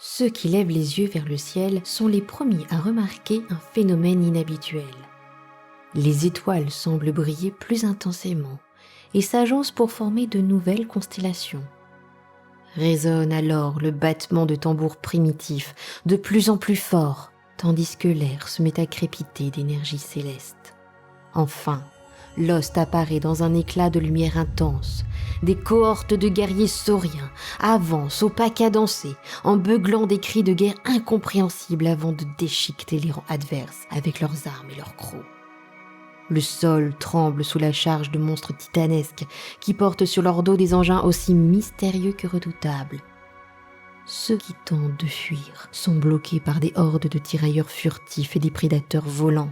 Ceux qui lèvent les yeux vers le ciel sont les premiers à remarquer un phénomène inhabituel. Les étoiles semblent briller plus intensément et s'agencent pour former de nouvelles constellations. Résonne alors le battement de tambours primitifs, de plus en plus fort, tandis que l'air se met à crépiter d'énergie céleste. Enfin, l'ost apparaît dans un éclat de lumière intense. Des cohortes de guerriers sauriens avancent au pas cadencé, en beuglant des cris de guerre incompréhensibles avant de déchiqueter les rangs adverses avec leurs armes et leurs crocs. Le sol tremble sous la charge de monstres titanesques qui portent sur leur dos des engins aussi mystérieux que redoutables. Ceux qui tentent de fuir sont bloqués par des hordes de tirailleurs furtifs et des prédateurs volants.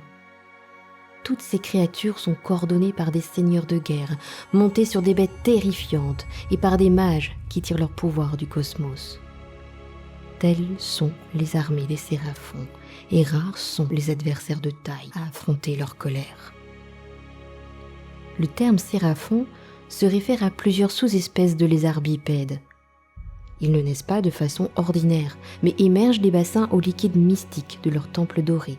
Toutes ces créatures sont coordonnées par des seigneurs de guerre, montés sur des bêtes terrifiantes et par des mages qui tirent leur pouvoir du cosmos. Telles sont les armées des séraphons, et rares sont les adversaires de taille à affronter leur colère. Le terme séraphon se réfère à plusieurs sous-espèces de lézards bipèdes. Ils ne naissent pas de façon ordinaire, mais émergent des bassins au liquide mystique de leur temple doré.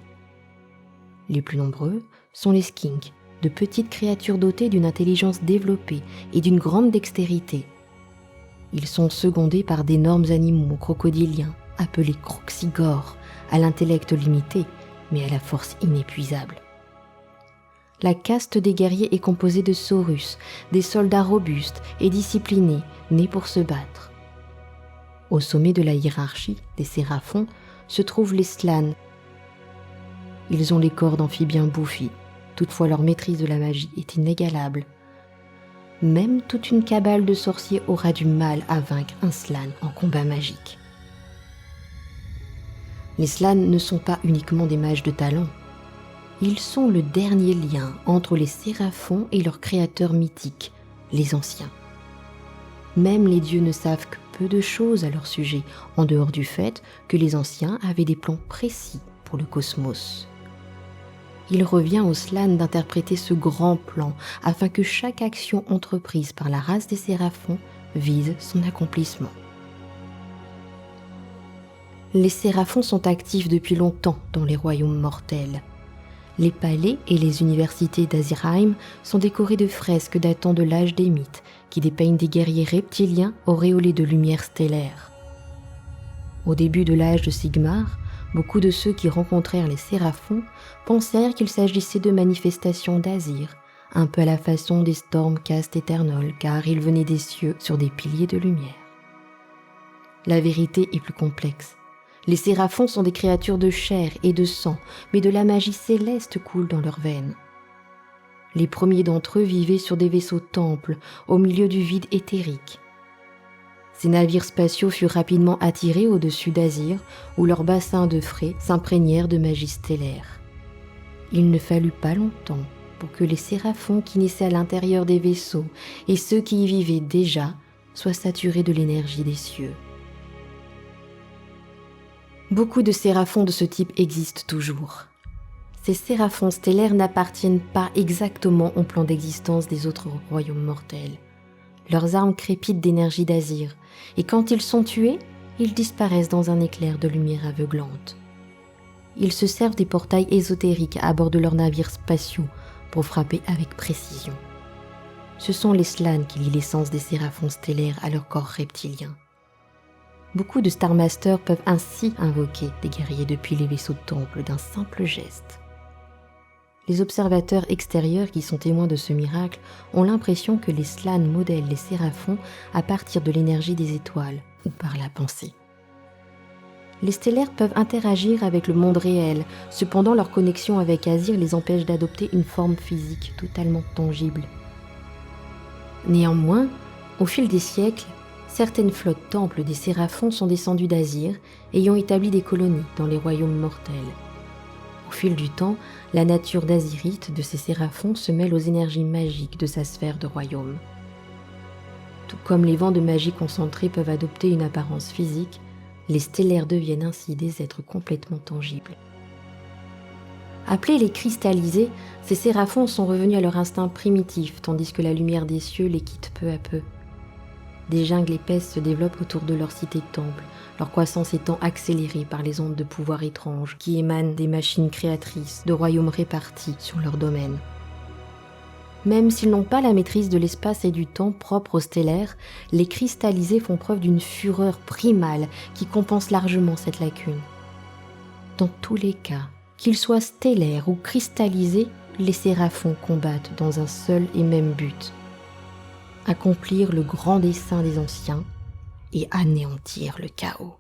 Les plus nombreux sont les skinks, de petites créatures dotées d'une intelligence développée et d'une grande dextérité. Ils sont secondés par d'énormes animaux crocodiliens, appelés croxigores, à l'intellect limité, mais à la force inépuisable. La caste des guerriers est composée de saurus, des soldats robustes et disciplinés, nés pour se battre. Au sommet de la hiérarchie des séraphons se trouvent les slanes. Ils ont les corps d'amphibiens bouffis, toutefois leur maîtrise de la magie est inégalable. Même toute une cabale de sorciers aura du mal à vaincre un slan en combat magique. Les slanes ne sont pas uniquement des mages de talent. Ils sont le dernier lien entre les séraphons et leurs créateurs mythiques, les anciens. Même les dieux ne savent que peu de choses à leur sujet, en dehors du fait que les anciens avaient des plans précis pour le cosmos. Il revient aux slanes d'interpréter ce grand plan afin que chaque action entreprise par la race des séraphons vise son accomplissement. Les séraphons sont actifs depuis longtemps dans les royaumes mortels. Les palais et les universités d'Azirheim sont décorés de fresques datant de l'âge des mythes qui dépeignent des guerriers reptiliens auréolés de lumière stellaire. Au début de l'âge de Sigmar, beaucoup de ceux qui rencontrèrent les séraphons pensèrent qu'il s'agissait de manifestations d'Azir, un peu à la façon des Stormcast Eternal, car ils venaient des cieux sur des piliers de lumière. La vérité est plus complexe. Les séraphons sont des créatures de chair et de sang, mais de la magie céleste coule dans leurs veines. Les premiers d'entre eux vivaient sur des vaisseaux temples, au milieu du vide éthérique. Ces navires spatiaux furent rapidement attirés au-dessus d'Azir, où leurs bassins de frais s'imprégnèrent de magie stellaire. Il ne fallut pas longtemps pour que les séraphons qui naissaient à l'intérieur des vaisseaux et ceux qui y vivaient déjà soient saturés de l'énergie des cieux. Beaucoup de séraphons de ce type existent toujours. Ces séraphons stellaires n'appartiennent pas exactement au plan d'existence des autres royaumes mortels. Leurs armes crépitent d'énergie d'Azir, et quand ils sont tués, ils disparaissent dans un éclair de lumière aveuglante. Ils se servent des portails ésotériques à bord de leurs navires spatiaux pour frapper avec précision. Ce sont les slanes qui lient l'essence des séraphons stellaires à leur corps reptilien. Beaucoup de Star Masters peuvent ainsi invoquer des guerriers depuis les vaisseaux de temple d'un simple geste. Les observateurs extérieurs qui sont témoins de ce miracle ont l'impression que les slanes modèlent les séraphons à partir de l'énergie des étoiles ou par la pensée. Les stellaires peuvent interagir avec le monde réel, cependant leur connexion avec Azir les empêche d'adopter une forme physique totalement tangible. Néanmoins, au fil des siècles, certaines flottes temples des séraphons sont descendues d'Azir, ayant établi des colonies dans les royaumes mortels. Au fil du temps, la nature d'azirite de ces séraphons se mêle aux énergies magiques de sa sphère de royaume. Tout comme les vents de magie concentrés peuvent adopter une apparence physique, les stellaires deviennent ainsi des êtres complètement tangibles. Appelés les cristallisés, ces séraphons sont revenus à leur instinct primitif, tandis que la lumière des cieux les quitte peu à peu. Des jungles épaisses se développent autour de leur cité-temple, leur croissance étant accélérée par les ondes de pouvoir étranges qui émanent des machines créatrices de royaumes répartis sur leur domaine. Même s'ils n'ont pas la maîtrise de l'espace et du temps propre aux stellaires, les cristallisés font preuve d'une fureur primale qui compense largement cette lacune. Dans tous les cas, qu'ils soient stellaires ou cristallisés, les séraphons combattent dans un seul et même but: accomplir le grand dessein des anciens et anéantir le chaos.